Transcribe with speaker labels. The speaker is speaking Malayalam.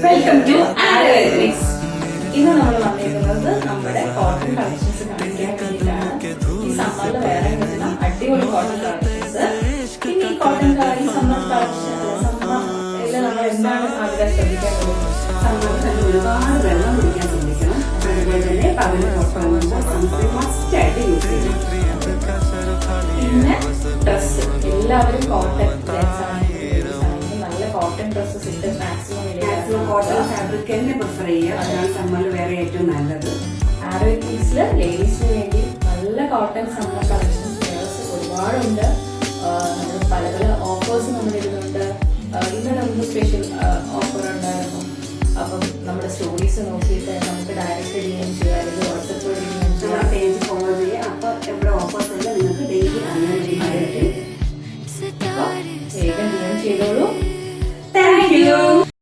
Speaker 1: Welcome to ആരോഗ്യസ്. ഇന്ന് നമ്മൾ വന്നിരിക്കുന്നത് നമ്മുടെ കോട്ടൺ കളക്ഷൻസ് കാണിക്കാൻ വേണ്ടിയിട്ടാണ്. ഈ സമ്മറിൽ വേറെ വരുന്ന അടിപൊളി കോട്ടൺ കളക്ഷൻസ്. പിന്നെ ഈ കോട്ടൺ ഈ സമ്മർ കളക്ഷൻ സമ്മറിൽ നമ്മൾ എന്താണ് ആഗ്രഹം ശ്രദ്ധിക്കേണ്ടത്?
Speaker 2: സമ്മറിൽ ഒരുപാട് വെള്ളം കുടിക്കാൻ ശ്രദ്ധിക്കണം. അതുപോലെ തന്നെ പകല് പുറത്തിറങ്ങുമ്പോൾ സൺസ്ക്രീൻ മസ്റ്റ് ആയിട്ട് യൂസ് ചെയ്യണം.
Speaker 1: പിന്നെ ഡ്രസ്സ് എല്ലാവരും കോട്ടൺ നല്ല കോട്ടൺ ഡ്രസ്സസ് ഇട്ട് മാക്സിമം
Speaker 2: കോട്ടൺ ഫാബ്രിക് തന്നെ പ്രിഫർ ചെയ്യുക. അതാണ് സമ്മറിൽ വേറെ ഏറ്റവും നല്ലത്.
Speaker 1: ആരോഗ്യസിൽ ലേഡീസിന് വേണ്ടി നല്ല കോട്ടൺ സമ്മർ കളക്ഷൻസ് ഒരുപാടുണ്ട്. നമ്മൾ പല പല ഓഫേഴ്സ് നമ്മുടെ ഇതിലുണ്ട്. ഇന്ന് നമുക്ക് സ്പെഷ്യൽ ഓഫർ ഉണ്ടായിരുന്നു. അപ്പം നമ്മുടെ സ്റ്റോറീസ് നോക്കിയിട്ട് നമുക്ക് ഡയറക്റ്റ്